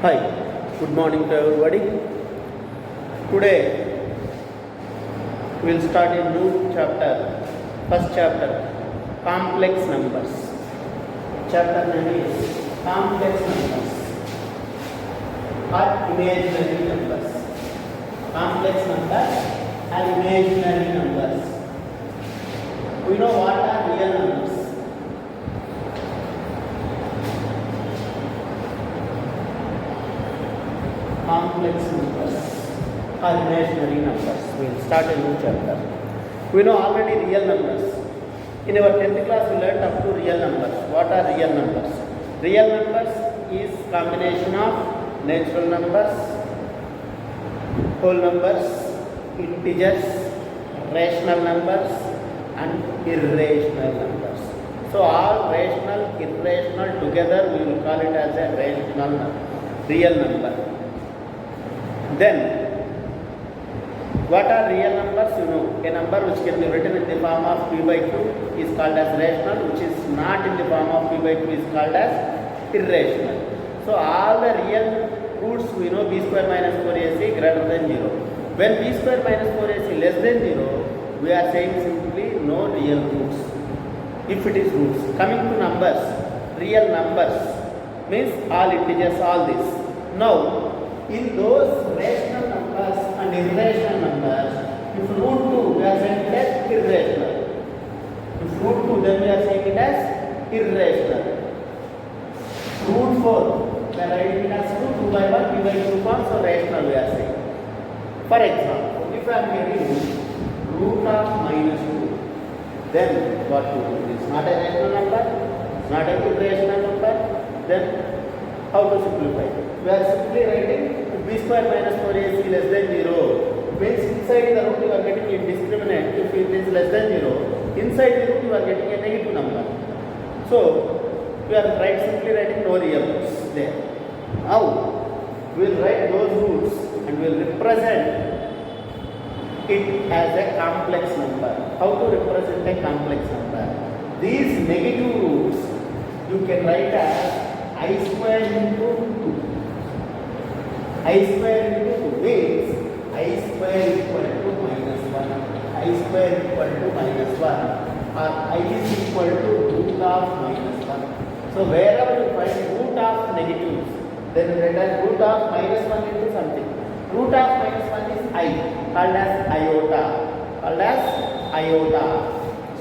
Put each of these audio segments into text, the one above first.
Hi, good morning to everybody. Today we will start a new chapter, first chapter, complex numbers. Chapter name is complex numbers or imaginary numbers. Complex numbers and imaginary numbers. We know what are real numbers. Complex numbers or imaginary numbers. We will start a new chapter. We know already real numbers. In our 10th class we learned up to real numbers. What are real numbers? Real numbers is combination of natural numbers, whole numbers, integers, rational numbers and irrational numbers. So all rational, irrational together we will call it as a rational number, real number. Then, what are real numbers? You know, a number which can be written in the form of p by q is called as rational, which is not in the form of p by q is called as irrational. So, all the real roots we know b square minus 4ac greater than 0. When b square minus 4ac less than 0, we are saying simply no real roots. If it is roots. Coming to numbers, real numbers means all integers, all this. Now, in those rational numbers and irrational numbers, if root 2 we are saying it as irrational. If root 2 then we are saying it as irrational. Root 4 we are writing it as 2 by 1 p by 2 form, so rational we are saying. For example, if I am getting root of minus 2, then what to do? It is not a rational number, it is not a irrational number, then how to simplify? We are simply writing b square minus 4ac less than 0 means inside the root you are getting indiscriminate. If it is less than 0, inside the root you are getting a negative number. So we are simply writing no real roots there. Now we will write those roots and we will represent it as a complex number. How to represent a complex number? These negative roots you can write as I square into 2. I square into 2 means I square equal to minus 1. I square equal to minus 1 or I is equal to root of minus 1. So wherever you find root of negatives, then write as root of minus 1 into something. Root of minus 1 is I, called as iota. Called as iota.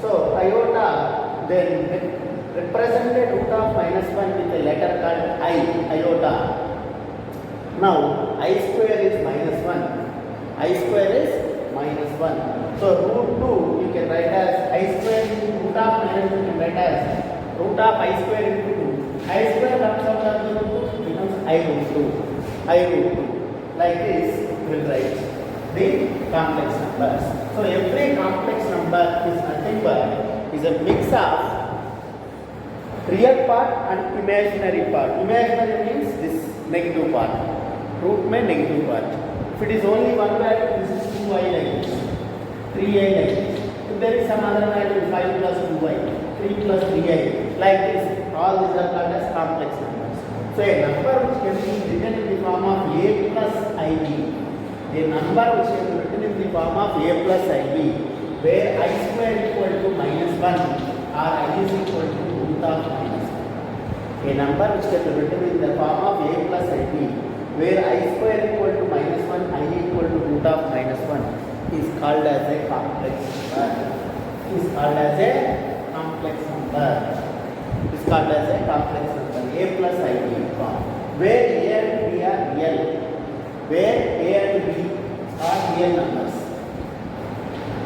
So iota then represented root of minus 1 with a letter called I, iota. Now, I square is minus 1. I square is minus 1. So, root 2 you can write as I square into root of minus 1 you can write as root of I square into 2. I square comes out of the root 2 becomes I root 2. I root 2. Like this, we will write the complex numbers. So, every complex number is nothing but is a mix of real part and imaginary part. Imaginary means this negative part. Root में negative part. If it is only one value, this is 2i like this, 3i like this. If there is some other value, 5 plus 2i, 3 plus 3i, like this, all these are called as complex numbers. So a number which can be written in the form of a plus ib, a number which can be written in the form of a plus ib, where I square equal to minus 1 or I is equal to root of minus 1. A number which can be written in the form of a plus ib, where I square equal to minus 1, I equal to root of minus 1 is called as a complex number. Is called as a complex number. Is called as a complex number. A plus ib form. Where a and b are real. Where a and b are real numbers.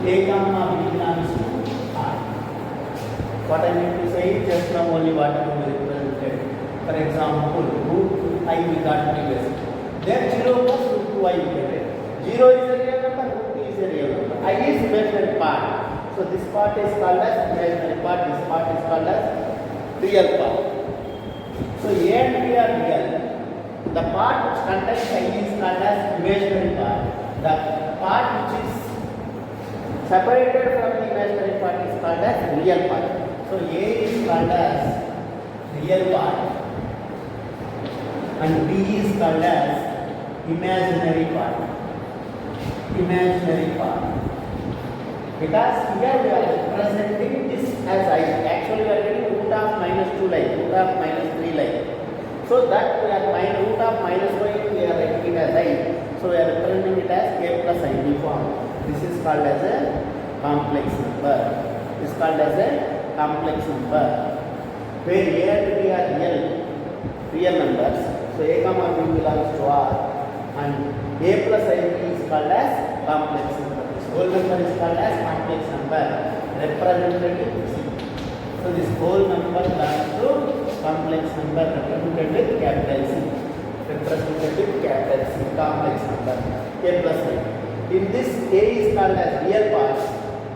A comma b belongs to R. What I mean to say is just now only what we represented. For example, root I we got previously. Then 0 plus root 2i we get. 0 is a real number, root 2 is a real number. I is imaginary part. So this part is called as imaginary part, this part is called as real part. So A and B are real. The part which contains I is called as imaginary part. The part which is separated from the imaginary part is called as real part. So A is called as real part. and B is called as imaginary part. Imaginary part. Because here we are representing this as I. Actually, we are getting root of minus 2 like, root of minus 3 like. So that we are root of minus y, we are writing it as I. So we are representing it as a plus ib form. This is called as a complex number. This is called as a complex number. Where a and b are real numbers. So a comma b belongs to R, and a plus ib is called as complex number. This whole number is called as complex number, represented with C. So this whole number belongs to complex number, represented with capital C. Represented with capital C, complex number, a plus ib. In this, a is called as real part,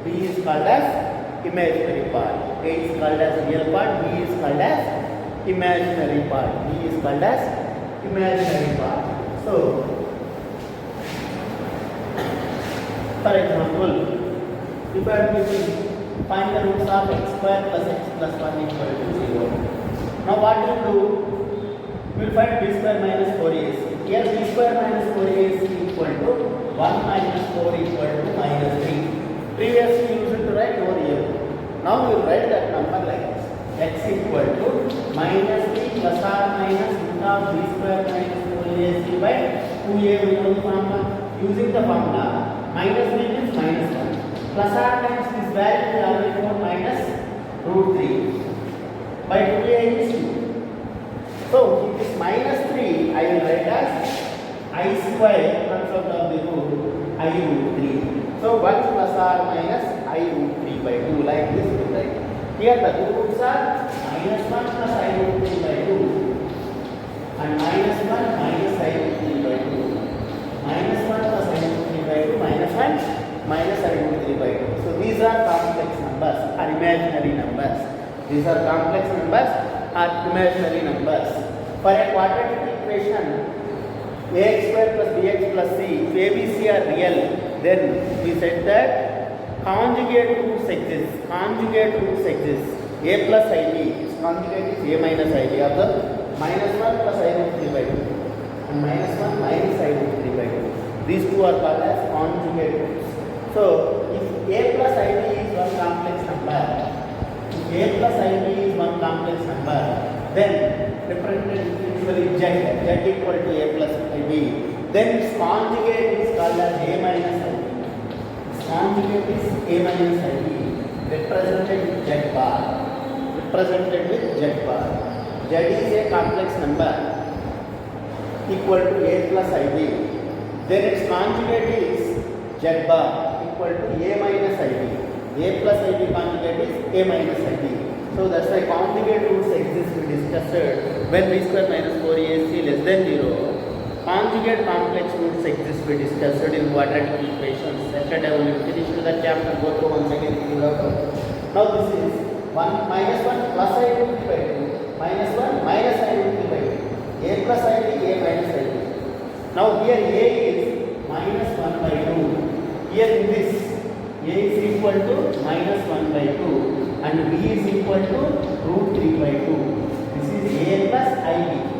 b is called as imaginary part. A is called as real part, b is called as imaginary part. B is called as imaginary part. So, for example, if I am to find the roots of x square plus x plus 1 equal to 0. Now what we will do? We will find b square minus 4ac. Here b square minus 4ac equal to 1 minus 4 equal to minus 3. Previously we used to write over here. Now we will write that number like this. X equal to minus 3 plus or minus root of b square minus 4ac by 2a. We know the formula. Using the formula, minus means minus 1. Plus or minus this value we already know minus root 3 by 2a is 2. So if this minus 3 I will write as I square concept of the root I root 3. So 1 plus or minus I root 3 by 2, like this we write. Here the roots are minus 1 plus I root 3 by 2 and minus 1 minus I root 3 by 2. Minus 1 plus I root 3 by 2 minus 1 minus I root 3 by 2. So these are complex numbers or imaginary numbers. These are complex numbers or imaginary numbers. For a quadratic equation, ax square plus bx plus c, if a, b, c are real, then we said that conjugate roots exist. Conjugate roots exist. A plus ib, its conjugate is a minus ib. Observe, minus 1 plus I root 3 by 2 and minus 1 minus I root 3 by 2. These two are called as conjugate roots. So, if a plus ib is one complex number, if a plus ib is one complex number, then represented usually z equal to a plus ib, then its conjugate is called as a minus ib. Its conjugate is a minus ib, represented with z bar. Represented with z bar. Z is a complex number equal to a plus ib. Then its conjugate is z bar equal to a minus ib. A plus ib conjugate is a minus ib. So that's why conjugate roots exist, we discussed when b square minus 4ac less than 0. Conjugate complex roots exist, we discussed in quadratic equations. Yesterday when we finished that chapter, go through once again. Now this is 1 minus 1 plus I root 3 by 2 minus 1 minus I root 3 by 2. A plus ib, a minus ib. Now here a is minus 1 by 2. Here in this, a is equal to minus 1 by 2 and b is equal to root 3 by 2. This is a plus ib.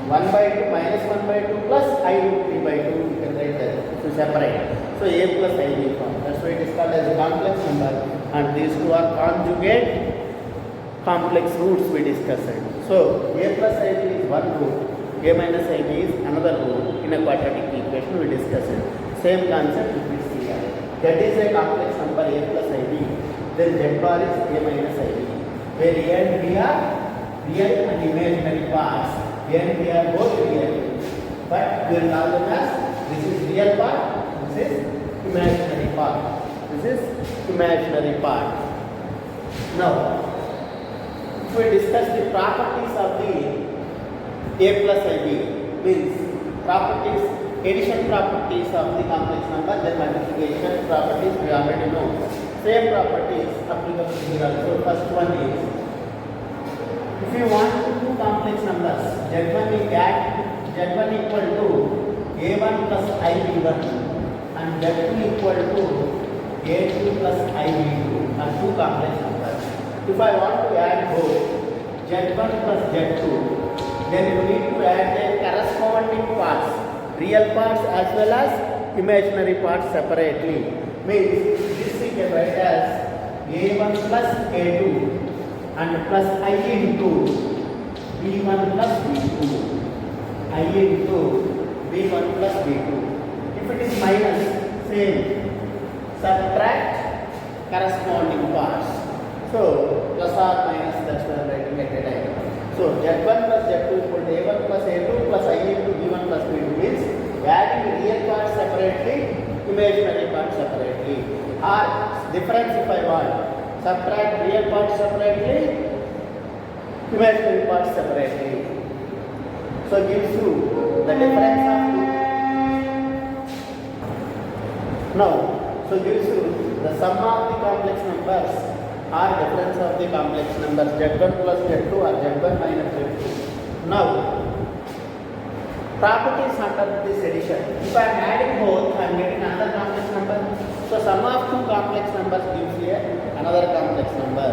1 by 2 minus 1 by 2 plus I root 3 by 2. You can write that to separate. So a plus ib form. That's why it is called as a complex number. And these two are conjugate complex roots we discussed. So a plus ib is one root. A minus ib is another root in a quadratic equation we discussed. Same concept we see here. That is a complex number a plus ib. Then z bar is a minus ib. Where a and b are real and imaginary parts. A and b are both real. But we will call them as this is real part, this is imaginary part. This is imaginary part. Now, if we discuss the properties of the a plus ib, means properties, addition properties of the complex number, then multiplication properties we already know. Same properties applicable here also. First one is, if you want two complex numbers, z1 equal to a1 plus ib1 and z2 equal to a2 plus ib2 are two complex numbers. If I want to add both z1 plus z2, then you need to add the corresponding parts, real parts as well as imaginary parts separately. Means this we can write as a1 plus a2 and plus I into b1 plus b2, I into b1 plus b2. If it is minus, same, subtract corresponding parts. So plus or minus, that's why I am writing at a time. So z1 plus z2 equal to a1 plus a2 plus I into b1 plus b2 means adding real parts separately, imaginary parts separately. Or difference if I want, subtract real parts separately, imaginary parts separately. So gives you the difference of two. Now, so gives you the sum of the complex numbers or difference of the complex numbers z1 plus z2 or z1 minus z2. Now, properties under this addition. If I am adding both, I am getting another complex number. So sum of two complex numbers gives you another complex number.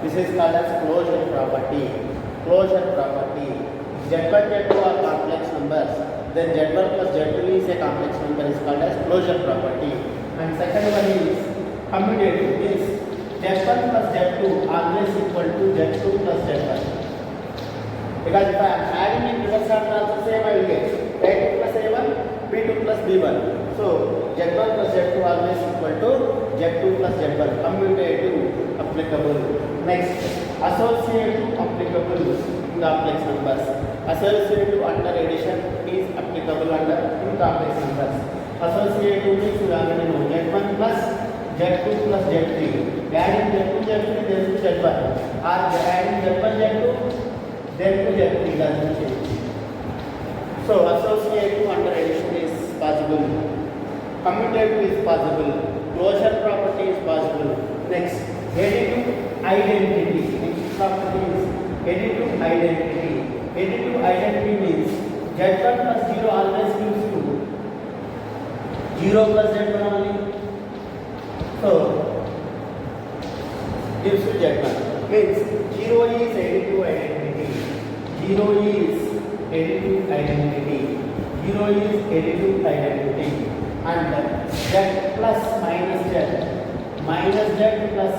This is called as closure property. Closure property. Z1, Z2 are complex numbers. Then Z1 plus Z2 is a complex number, is called as closure property. And second one is commutative. Means Z1 plus Z2 always equal to Z2 plus Z1. Because if I am adding in reverse order also same I will get A2 plus A1, B2 plus B1. So Z1 plus Z2 always equal to Z2 plus Z1. Commutative applicable. Next, associative applicable in complex numbers. Associative under addition is applicable under complex numbers. Associative means you already know Z1 plus Z2 plus Z3. Adding Z2 Z3 then Z1. Or adding Z1 Z2 then to Z3 doesn't change. So associative under addition is possible. Commutative is possible. Closure property is possible. Next, additive identity. Next property is additive identity. Additive identity means Z1 plus 0 always gives you 0 plus Z1 only. So gives you Z1. Means 0 is additive identity. 0 is additive identity. 0 is additive identity. And Z plus minus Z. Minus Z plus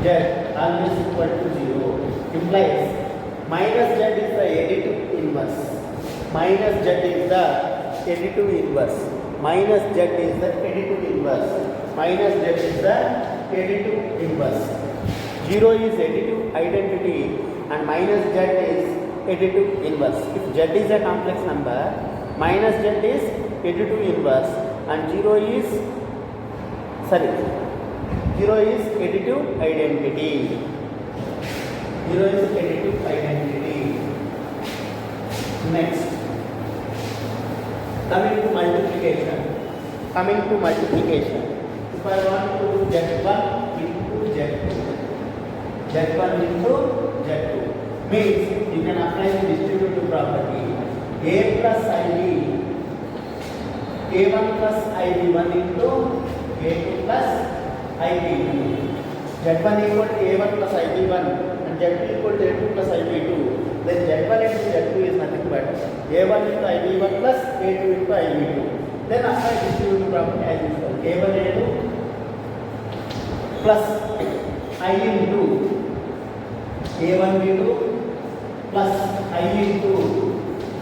Z always equal to 0. Implies minus Z is the additive inverse. Minus Z is the additive inverse. Minus Z is the additive inverse. Minus Z is the additive inverse. 0 is additive identity and minus Z is additive inverse. If Z is a complex number, minus Z is additive inverse and 0 is additive identity. 0 is additive identity. Next, coming to multiplication. If I want to do Z1 into Z2, Z1 into Z2 means you can apply the distributive property. A plus IB, A1 plus IB1 into A2 plus IB2. Z1 equal to A1 plus IB1 and Z2 equal to A2 plus IB2. Then Z1 into Z2 is nothing but A1 into IB1 plus A2 into IB2. Then apply distributive property as usual. A1 A2 plus I into A1 B2 plus I into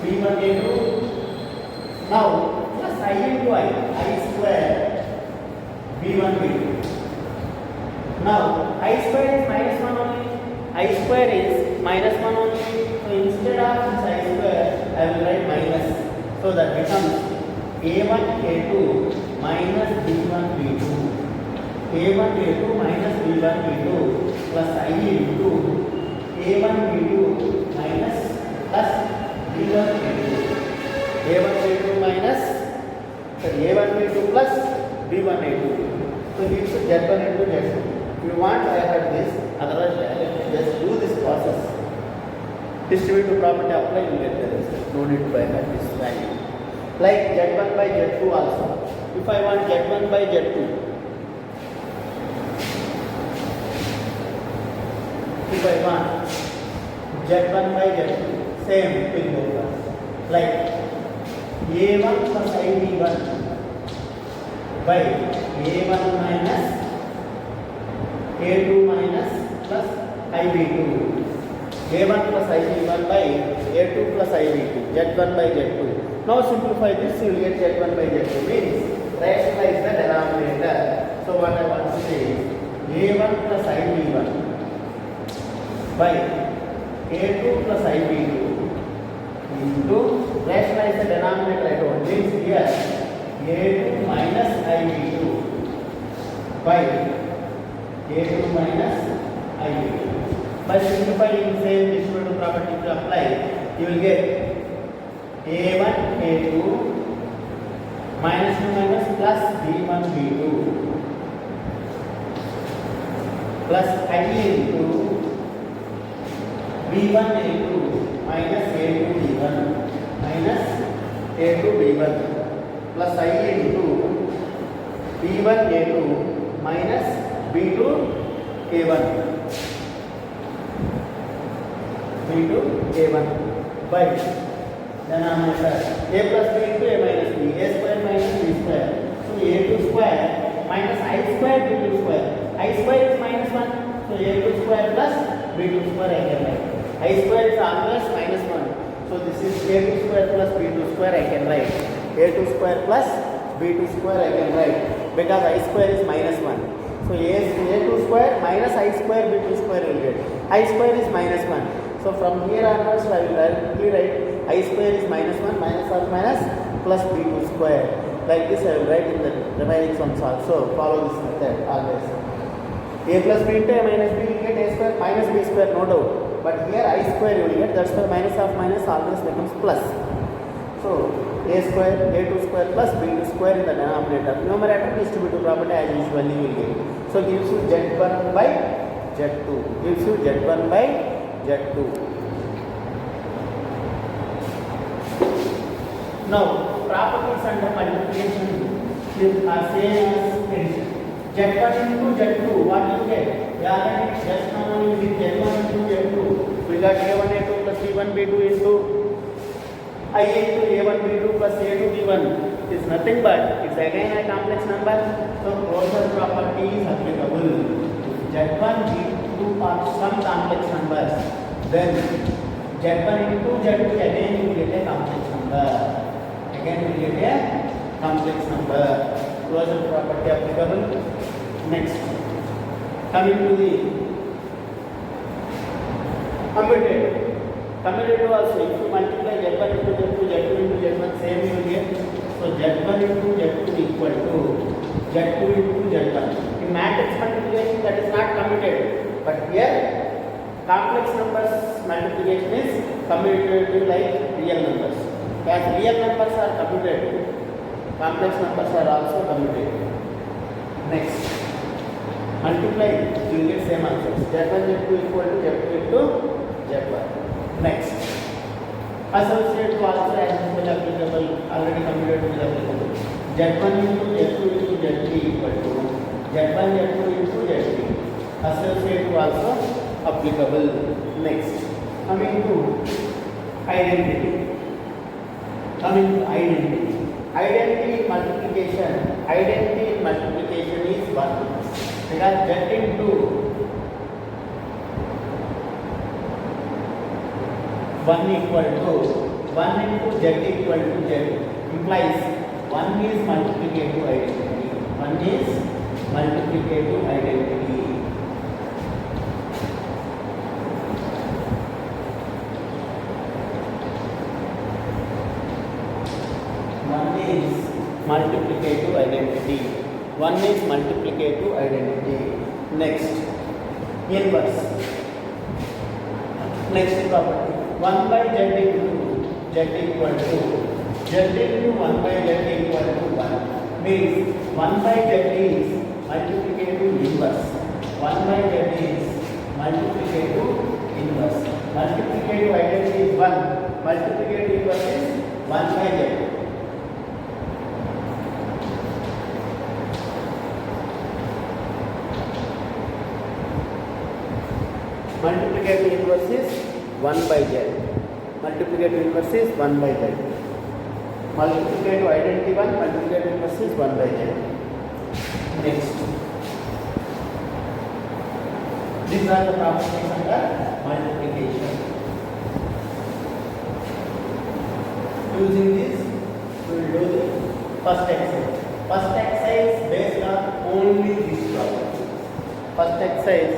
B1 A2. Now plus I into I square B1 B2. Now I square is minus 1 only. I square is minus 1 only. So instead of this I square, I will write minus. So that becomes A1 A2 minus B1 B2. A1 A2 minus B1 B2 plus I into A1 B2 minus plus B1 B2. A1 B2 minus A1 B2 plus B1 A2. So gives you Z1 into Z2. If you want, I have this. Otherwise, just do this process. Distributive property apply, you get the result. No need to buy this value. Like Z1 by Z2 also. If I want Z1 by Z2, if I want Z1 by Z2. Same will go first. Like A1 plus IB1 by A1 minus A2 minus plus IB2. A1 plus IB1 by A2 plus IB2. Z1 by Z2. Now simplify this, you will get Z1 by Z2. Means rationalize the denominator. So what I want to say is A1 plus IB1 by A2 plus IB2 into rationalize the denominator. I told means here A2 minus IB2 by A2 minus IB2. By simplifying same distributive property to apply, you will get A1 A2 minus 2 minus plus B1 B2 plus I into B1 A2 minus A2 B1 minus A2 B1 plus I into B1 A2 minus B2 A1 B2 A1 by denominator A plus B into A minus B, A square minus B square. So A2 square minus I square B2 square. I square is minus 1. So A2 square plus B2 square I can write. I square is always minus 1. So this is A2 square plus B2 square I can write. A2 square plus B2 square I can write because I square is minus 1. So A2 square minus I square B2 square will get. I square is minus 1. So from here onwards I will directly write I square is minus 1 minus of minus plus B2 square. Like this I will write in the remaining sums also. Follow this method always. A plus B into A minus B will get A square minus B square, no doubt. But here I square you will get, that's why minus of minus always becomes plus. So A square, A2 square plus B2 square in the denominator. Numerator distributive property as usually you will get. So gives you Z1 by Z2. Gives you Z1 by Z2. Now, properties under multiplication are same as addition. Z1 into Z2, what you get? We already just now using Z1 into Z2. We got A1 A2 plus B1 B2 into I into A1 B2 plus A2 B1. It is nothing but it's again a complex number. So closure property is applicable. Z1 B2 are some complex numbers. Then Z1 into Z2 again you get a complex number. Again we get a complex number. Closure property applicable. Next, coming to the commutative. Commutative also, if you multiply Z1 into Z2, Z2 into Z1, same you will get. So Z1 into Z2 equal to Z2 into Z1. In matrix multiplication that is not commutative, but here complex numbers multiplication is commutative like real numbers. As real numbers are commutative, complex numbers are also commutative. Next, multiply, you will get same answers. Z1 Z2 equal to Z2 into Z1. Next, associate to also as well applicable, already commutative is applicable. Z1 into Z2 into Z3 equal to Z1 Z2 into Z3. Associate to also applicable. Next, coming to identity. Identity in multiplication is 1. Because Z into 1 equal to 1 into Z equal to Z implies 1 is multiplicative identity. 1 is multiplicative identity. Multiplicative identity. 1 is multiplicative identity. Next, inverse. Next property. 1 by Z into Z equal to Z into 1 by Z equal to 1 means 1 by Z is multiplicative inverse. 1 by Z is multiplicative inverse. Multiplicative identity is 1. Multiplicative inverse is 1 by Z. Multiplicative inverse is 1 by z. Multiplicative inverse is 1 by z. Multiplicative identity 1, multiplicative inverse is 1 by z. Next. These are the properties under multiplication. Using this, we will do the first exercise. First exercise based on only these properties. First exercise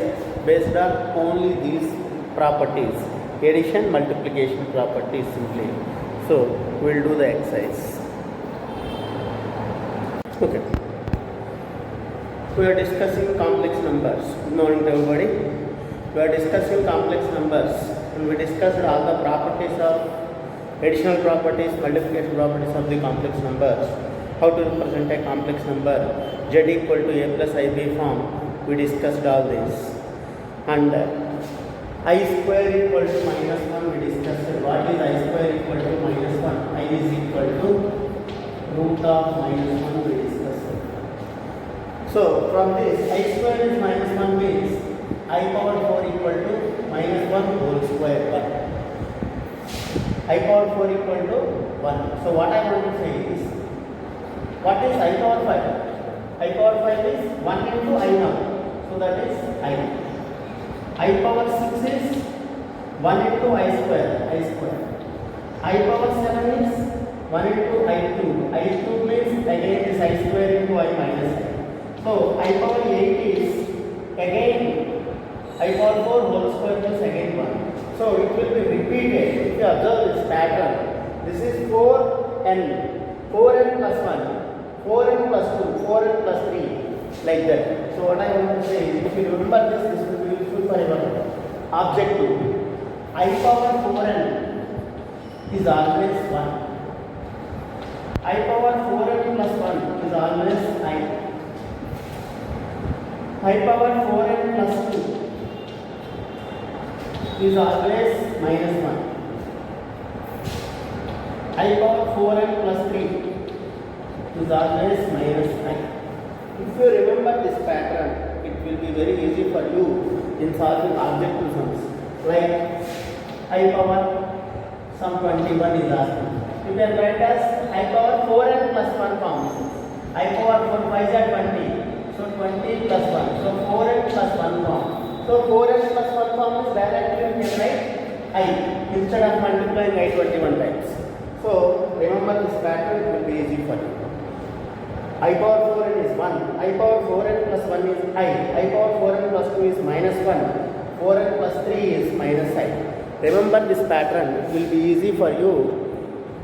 based on only these properties. Addition, multiplication properties simply. So, we will do the exercise. Okay. We are discussing complex numbers. Good morning to everybody. We are discussing complex numbers, and we discussed all the properties of additional properties, multiplication properties of the complex numbers. How to represent a complex number, z equal to a plus ib form. We discussed all this. And I square equal to minus 1, we discussed what is I square equal to minus 1. I is equal to root of minus 1, we discussed. So from this, I square is minus 1 means I power 4 equal to minus 1 whole square 1. I power 4 equal to 1. So what I want to say is, what is I power 5? I power 5 is 1 into I now. So that is I. I power 6 is 1 into I square. I power 7 is 1 into I2. I2 means again is I square into I minus I. So I power 8 is again I power 4 whole square plus again 1. So it will be repeated. If you observe this pattern, this is 4n plus 1, 4n plus 2, 4n plus 3, like that. So what I want to say is, if you remember this will be useful for your objective. I power 4n is always 1. I power 4n plus 1 is always I. I power 4n plus 2 is always minus 1. I power 4n plus 3 is always minus 9. If you remember this pattern, it will be very easy for you in solving objective sums. Like I power some 21 is asking. You can write as I power 4n plus 1 form. I power 4 5 is 20. So 20 plus 1. So 4n plus 1 form. So 4n plus 1 form is directly you can write I instead of multiplying I 21 times. So remember this pattern, it will be easy for you. I power 4n is 1. I power 4n plus 1 is I. I power 4n plus 2 is minus 1. 4n plus 3 is minus I. Remember this pattern, it will be easy for you.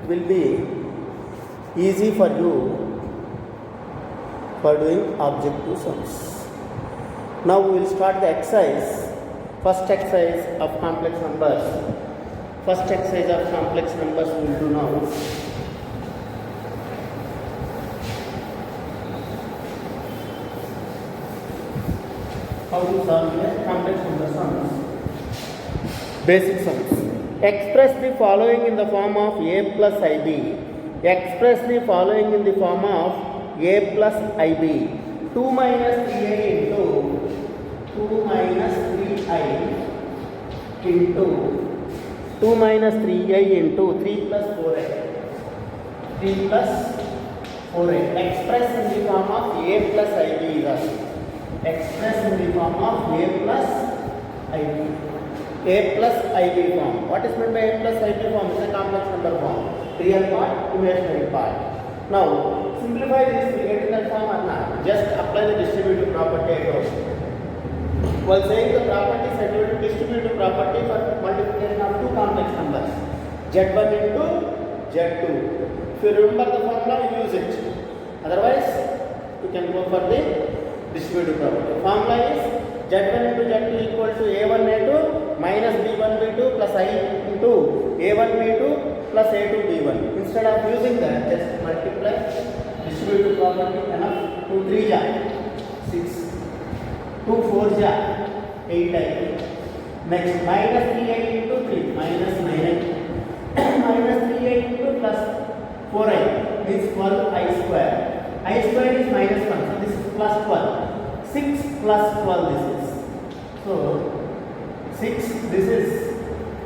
It will be easy for you for doing objective sums. Now we will start the exercise. First exercise of complex numbers. First exercise of complex numbers we will do now. How to solve the complex number sums? Basic sums. Express the following in the form of a plus ib. Express the following in the form of a plus ib. 2 minus 3i into 2 minus 3i into 2 minus 3i into 3 plus 4i. 3 plus 4i. Express in the form of a plus ib is asked. Express in the form of a plus ib. A plus ib form. What is meant by a plus ib form? It's a complex number form. Real part, imaginary part. Now, simplify this, we get in that form or not? Just apply the distributive property at all. While saying the property, I told you distributive property for multiplication of two complex numbers. Z1 into Z2. If you remember the formula, you use it. Otherwise, you can go for the distributive property. Formula is Z1 into Z2 equal to A1A2 minus B1B2 plus I into A1B2 plus A2B1. Instead of using that, just multiply distributive property enough. 2 3 ja 6, 2 4 ja 8i. Next minus 3i into 3 minus 9i. Minus 3i into plus 4i means 12i square. I square is minus 1, so this is plus 12. 6 plus 12 this is. So 6 this is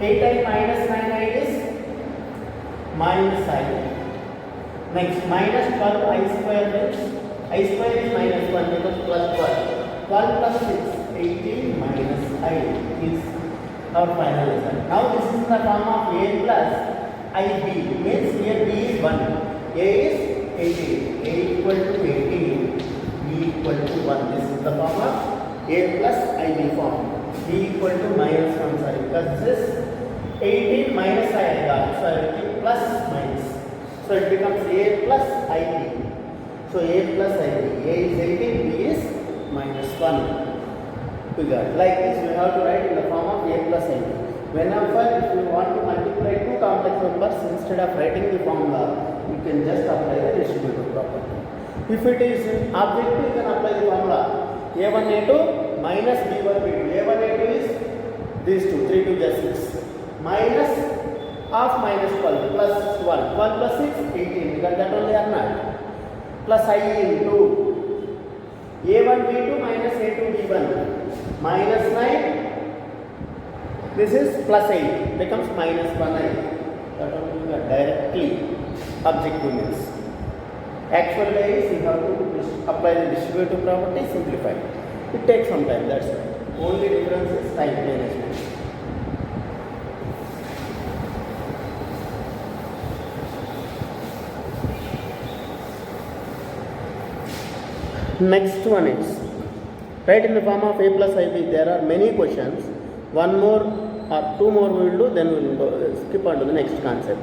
8i minus 9i is minus I. Next, minus 12i square means I square is minus 1 because plus 12. 12 plus 6, 18 minus I is our final result. Now this is in the form of a plus ib, means here b is 1, a is 18, a equal to 18, b equal to 1. This is the form of a plus ib form. B equal to minus 1, sorry, because this is 18 minus I got, so I will take plus minus. So it becomes a plus ib. So a plus ib, a is 18, b is minus 1. We got like this. We have to write in the form of a plus ib. Whenever if you want to multiply two complex numbers, instead of writing the formula, you can just apply the distributive property. If it is objective, you can apply the formula a1 a2 minus b1 b2. a1 a2 is these two, 3 to the 6 minus half minus 12 plus 1, 12 plus 6, 18. We got that only or not? Plus I into a1 b2 minus a2 b1 minus 9. This is plus 8 becomes minus 1i. That only we got directly objective means. Actual way is you have to apply the distributive property, simplify. It takes some time, that's it. Only difference is time management. Next one is, write in the form of a plus ib. There are many questions. One more or two more we will do, then we will skip on to the next concept.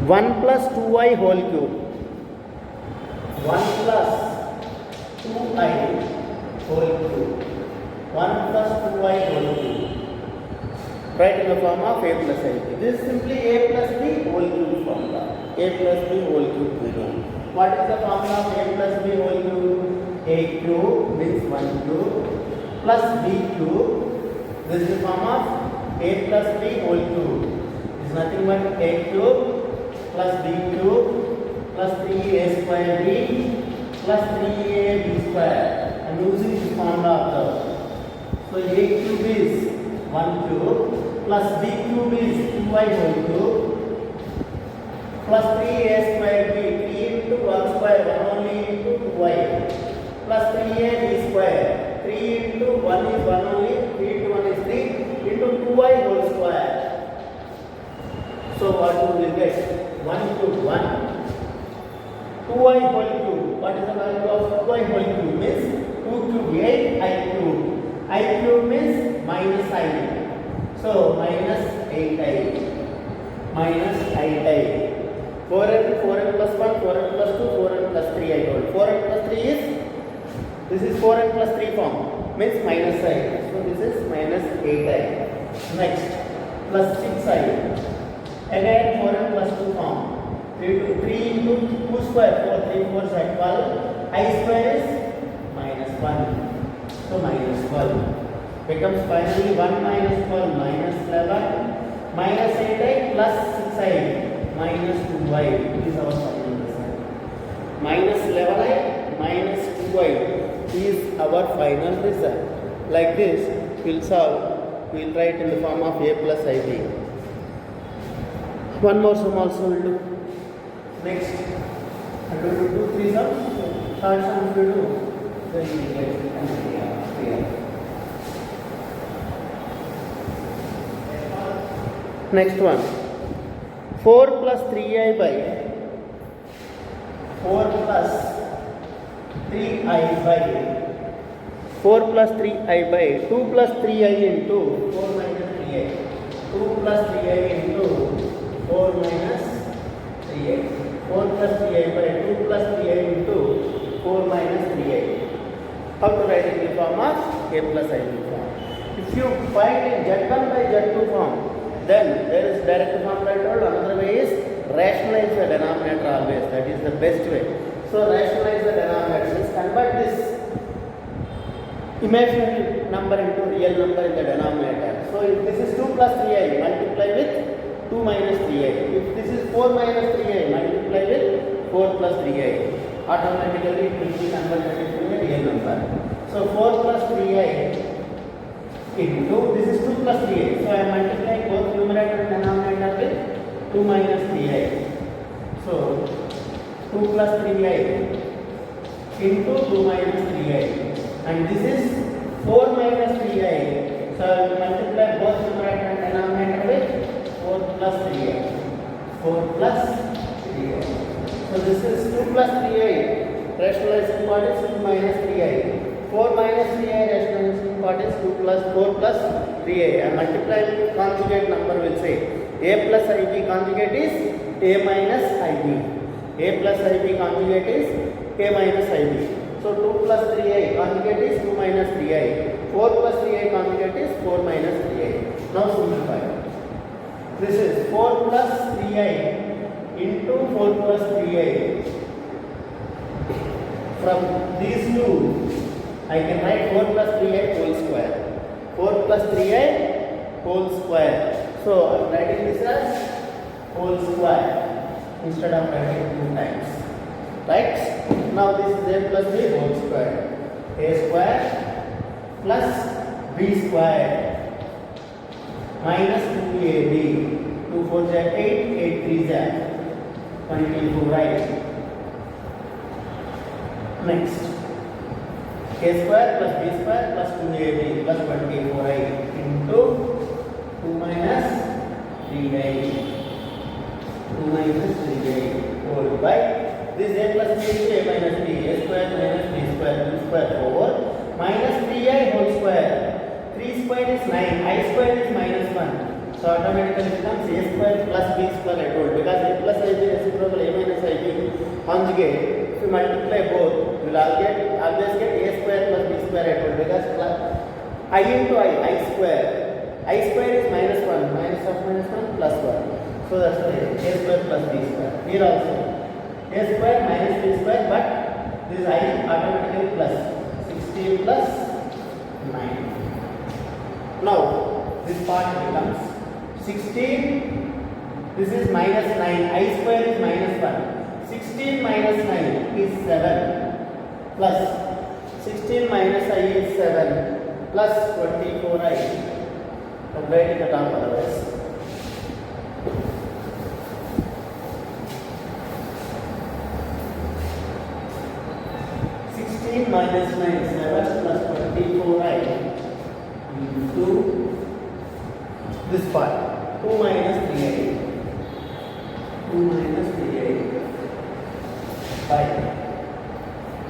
1 plus 2i whole cube. 1 plus 2i whole cube. 1 plus 2i whole cube. Write in the form of a plus ib. This is simply a plus b whole cube formula. A plus b whole cube we know. What is the formula of a plus b whole cube? A cube means 1 cube plus b cube. This is the form of a plus b whole cube. It is nothing but a cube plus b cube plus 3a square b plus 3ab square. I am using this formula of the. So a cube is 1 cube plus b cube is 2i whole cube plus 3a square b, 3 into 1 square, 1 only into 2i plus 3ab square, 3 into 1 is 1 only, 3 into 1 is 3 into 2i whole square. So what we will get? 1 cube 1, 2i whole cube. What is the value of 2i whole cube? Means 2 cube 8 I cube. I cube means minus I. So minus 8i. Minus 8i. 4n plus 1, 4n plus 2, 4n plus 3 I told. 4n plus 3 is, this is 4n plus 3 form, means minus I. So this is minus 8i. Next, plus 6i. Again 4n plus 2 form. 3 into 2 square, 4, 3 4 is 12. I square is minus 1. So minus 12. Becomes finally 1 minus 12 minus 11. Minus 8i plus 6i. Minus 2i is our final result. Minus 11i minus 2i is our final result. Like this, we will solve. We will write in the form of a plus ib. One more sum also we will do. Next, I will do 3 sums. Third sum we will do. Then we will get clear. Next one. 4 plus 3i by 4 plus 3i by 4 plus 3i by 2 plus 3i into 4 minus 3i. 2 plus 3i into 4 minus 3i. 4 plus 3i by 2 plus 3i into 4 minus 3i. How to write it in the form of a plus ib form? If you find in Z1 by Z2 form, then there is direct form I told. Another way is rationalize the denominator always. That is the best way. So rationalize the denominator means convert this imaginary number into real number in the denominator. So if this is 2 plus 3i, multiply with 2 minus 3i. If this is 4 minus 3i, multiply with 4 plus 3i. Automatically it will be converted into a real number. So 4 plus 3i into, this is 2 plus 3i. So I am multiplying both 2 minus 3i. So 2 plus 3i into 2 minus 3i, and this is 4 minus 3i. So I will multiply both numerator and denominator with 4 plus 3i. 4 plus 3i. So this is 2 plus 3i. Rationalizing part is 2 minus 3i. 4 minus 3i rationalizing part is 2 plus 4 plus 3i. And multiplying conjugate number will say a plus ib conjugate is a minus ib. A plus ib conjugate is a minus ib. So 2 plus 3i conjugate is 2 minus 3i. 4 plus 3i conjugate is 4 minus 3i. Now simplify. This is 4 plus 3i into 4 plus 3i. From these two, I can write 4 plus 3i whole square. 4 plus 3i whole square. So I am writing this as whole square instead of writing 2 times. Right? Now this is a plus b whole square. A square plus b square minus 2ab. 2 4 is 8, 8 3 is 24, right? Next, a square plus b square plus 2ab plus 24i into 2 minus 3i. 2 minus 3i whole by this a plus b into a minus b. A square minus b square, b square 4 minus 3i whole square. 3 square is 9, I square is minus 1. So automatically becomes a square plus b square I told, because a plus ib reciprocal a minus ib conjugate. If you multiply both, you will always get a square plus b square I told, because plus I into I square. I square is minus 1, minus of minus 1 plus 1. So that's why a square plus b square. Here also a square minus b square, but this I automatically plus 16 plus 9. Now this part becomes 16. This is minus 9. I square is minus 1. 16 minus 9 is 7 plus 16 minus I is 7 plus 24i. I'm writing it down otherwise. 16 minus 9 is 7 plus 24i into this part 2 minus 3i. 2 minus 3i by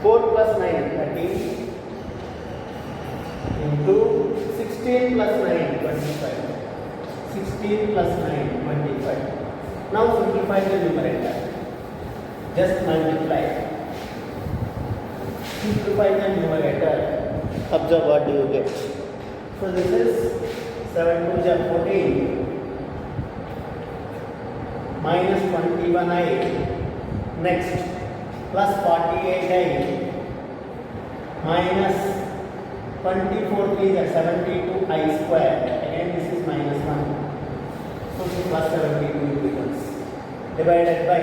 4 plus 9 13 into 16 plus 9 25. 16 plus 9 25. Now simplify the numerator. Just multiply. Simplify the numerator. Observe what do you get. So this is 7 2 is 14 minus 21i. Next, plus 48i minus 24 is 72i square. Again this is minus 1. So plus 72 becomes divided by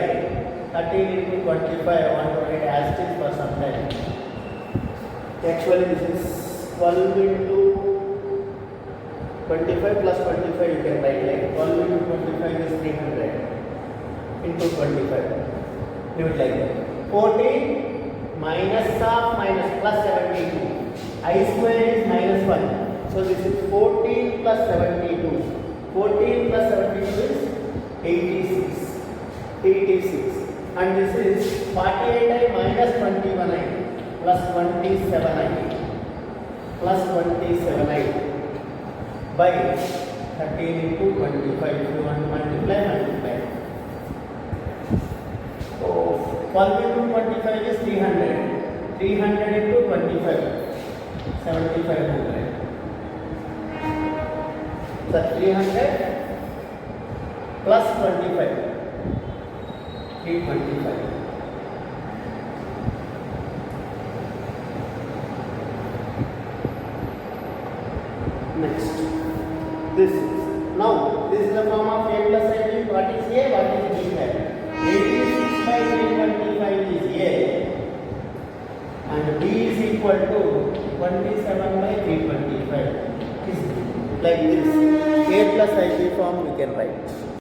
13 into 25. I want to write as it is for some time. Actually this is 12 into 25 plus 25 you can write like 12 into 25 is 300 into 25. Do it like that. 14 minus of minus plus 72. I square is minus 1. So this is 14 plus 72. 14 plus 72 is 86. 86. And this is 48i minus 21i plus 27i. Plus 27i by 13 into 25. If you want to multiply, multiply. So 12 into 25 is 300. 300 into 25. 7500. So 300 plus 25. 325. Next, this is now this is the form of a plus ib. What is a? What is b square? 86 by 325 is a, and b is equal to 27 by 325. Is like this. A plus ib form we can write.